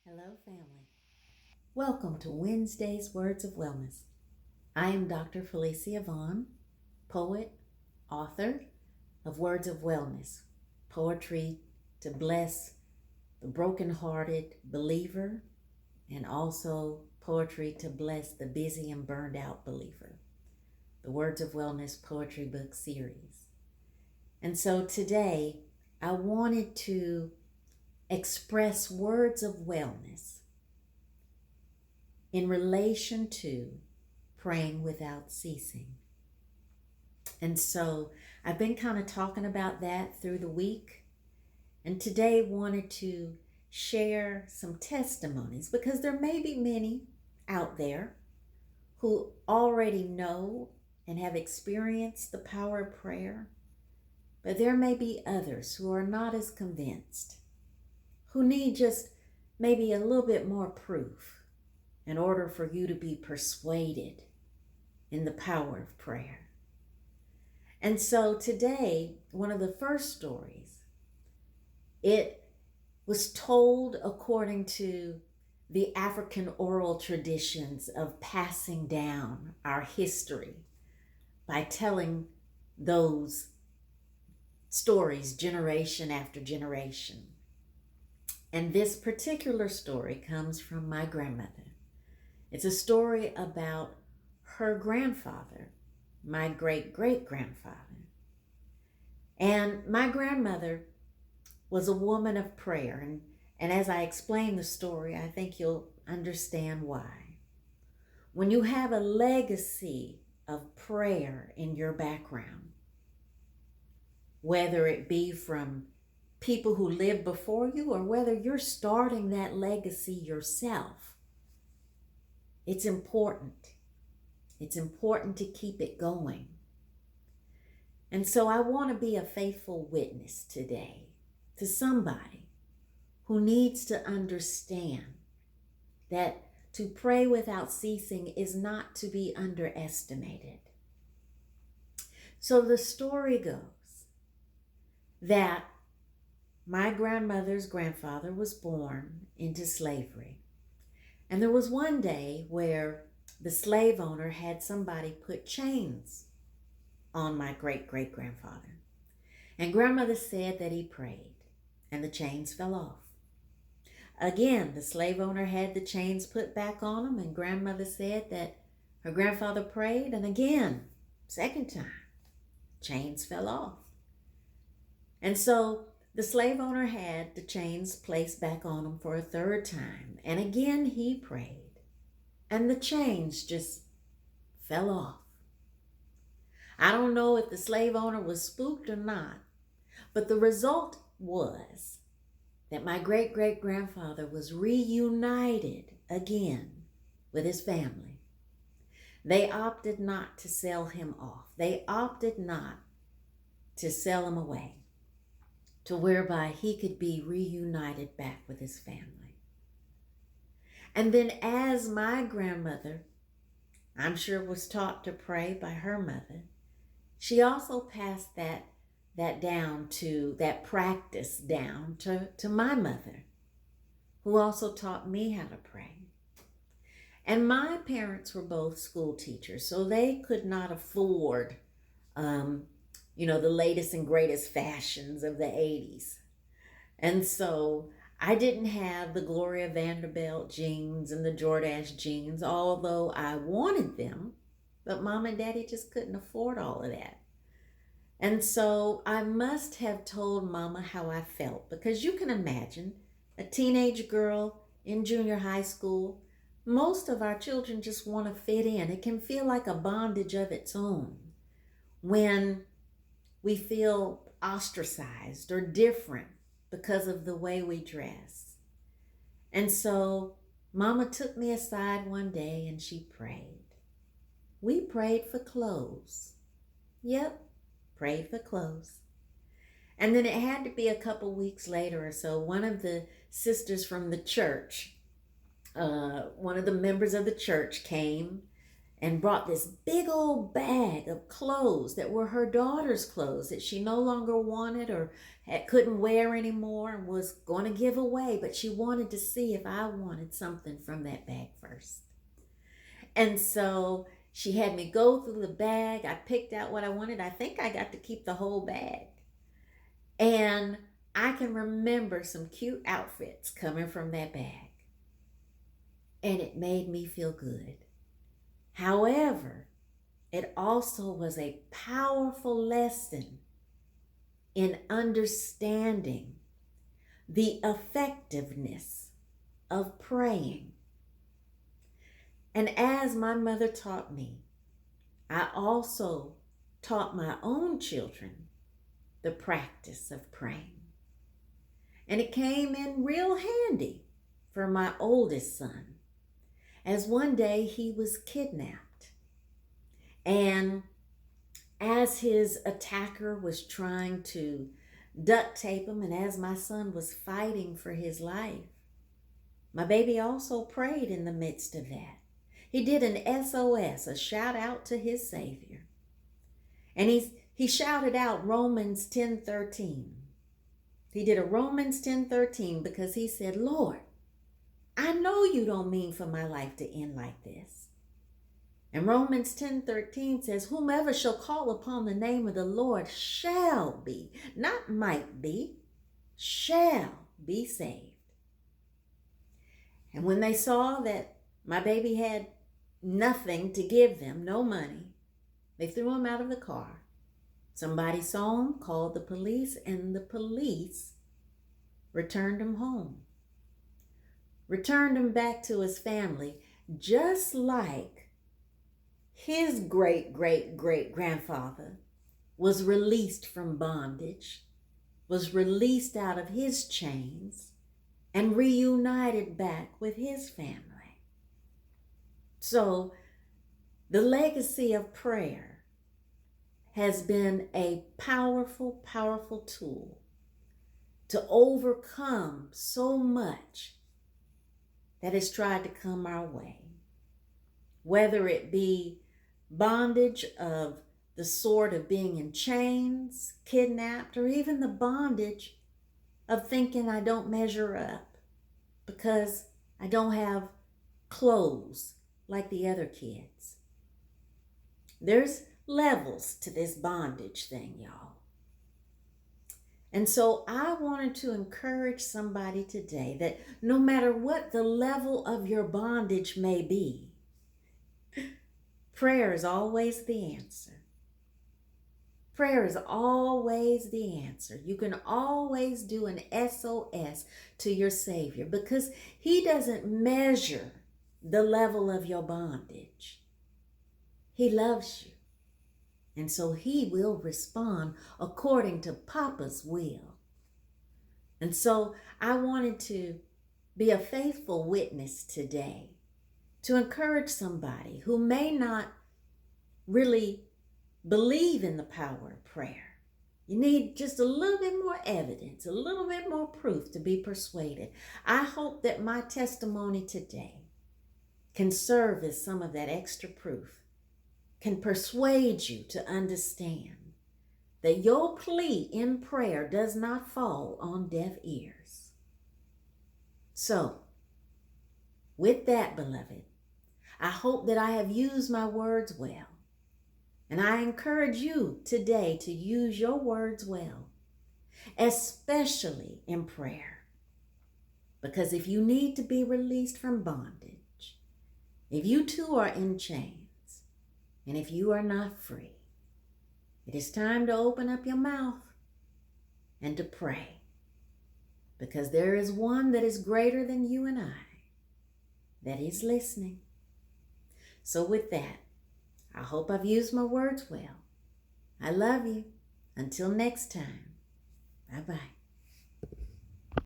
Hello, family. Welcome to Wednesday's Words of Wellness. I am Dr. Felicia Vaughn, poet, author of Words of Wellness, poetry to bless the brokenhearted believer, and also poetry to bless the busy and burned out believer. The Words of Wellness poetry book series. And so today I wanted to express words of wellness in relation to praying without ceasing. And so I've been kind of talking about that through the week, and today wanted to share some testimonies because there may be many out there who already know and have experienced the power of prayer, but there may be others who are not as convinced, who need just maybe a little bit more proof in order for you to be persuaded in the power of prayer. And so today, one of the first stories, it was told according to the African oral traditions of passing down our history by telling those stories generation after generation. And this particular story comes from my grandmother. It's a story about her grandfather, my great-great-grandfather. And my grandmother was a woman of prayer. And as I explain the story, I think you'll understand why. When you have a legacy of prayer in your background, whether it be from people who lived before you or whether you're starting that legacy yourself, it's important. It's important to keep it going. And so I want to be a faithful witness today to somebody who needs to understand that to pray without ceasing is not to be underestimated. So the story goes that my grandmother's grandfather was born into slavery. And there was one day where the slave owner had somebody put chains on my great-great-grandfather. And grandmother said that he prayed and the chains fell off. Again, the slave owner had the chains put back on him, and grandmother said that her grandfather prayed, and again, second time, chains fell off. And so the slave owner had the chains placed back on him for a third time. And again, he prayed. And the chains just fell off. I don't know if the slave owner was spooked or not, but the result was that my great-great-grandfather was reunited again with his family. They opted not to sell him off. They opted not to sell him away, to whereby he could be reunited back with his family. And then as my grandmother, I'm sure, was taught to pray by her mother, she also passed that practice down to my mother, who also taught me how to pray. And my parents were both school teachers, so they could not afford the latest and greatest fashions of the 80s. And so I didn't have the Gloria Vanderbilt jeans and the Jordache jeans, although I wanted them, but Mom and Daddy just couldn't afford all of that. And so I must have told Mama how I felt, because you can imagine a teenage girl in junior high school, most of our children just want to fit in. It can feel like a bondage of its own when we feel ostracized or different because of the way we dress. And so Mama took me aside one day and she prayed. We prayed for clothes. Yep, prayed for clothes. And then it had to be a couple weeks later or so, one of the sisters from the church, one of the members of the church came and brought this big old bag of clothes that were her daughter's clothes that she no longer wanted or couldn't wear anymore and was going to give away, but she wanted to see if I wanted something from that bag first. And so she had me go through the bag. I picked out what I wanted. I think I got to keep the whole bag. And I can remember some cute outfits coming from that bag. And it made me feel good. However, it also was a powerful lesson in understanding the effectiveness of praying. And as my mother taught me, I also taught my own children the practice of praying. And it came in real handy for my oldest son, as one day he was kidnapped. And as his attacker was trying to duct tape him, and as my son was fighting for his life, my baby also prayed in the midst of that. He did an SOS, a shout out to his Savior. And he shouted out Romans 10:13. He did a Romans 10:13 because he said, Lord, I know you don't mean for my life to end like this. And Romans 10:13 says, whomever shall call upon the name of the Lord shall be, not might be, shall be saved. And when they saw that my baby had nothing to give them, no money, they threw him out of the car. Somebody saw him, called the police, and the police returned him home. Returned him back to his family, just like his great-great-great-grandfather was released from bondage, was released out of his chains, and reunited back with his family. So the legacy of prayer has been a powerful, powerful tool to overcome so much that has tried to come our way. Whether it be bondage of the sort of being in chains, kidnapped, or even the bondage of thinking I don't measure up because I don't have clothes like the other kids. There's levels to this bondage thing, y'all. And so I wanted to encourage somebody today that no matter what the level of your bondage may be, prayer is always the answer. Prayer is always the answer. You can always do an SOS to your Savior because He doesn't measure the level of your bondage. He loves you. And so He will respond according to Papa's will. And so I wanted to be a faithful witness today to encourage somebody who may not really believe in the power of prayer. You need just a little bit more evidence, a little bit more proof to be persuaded. I hope that my testimony today can serve as some of that extra proof, can persuade you to understand that your plea in prayer does not fall on deaf ears. So, with that, beloved, I hope that I have used my words well. And I encourage you today to use your words well, especially in prayer. Because if you need to be released from bondage, if you too are in chains, and if you are not free, it is time to open up your mouth and to pray. Because there is one that is greater than you and I, that is listening. So with that, I hope I've used my words well. I love you. Until next time, bye-bye.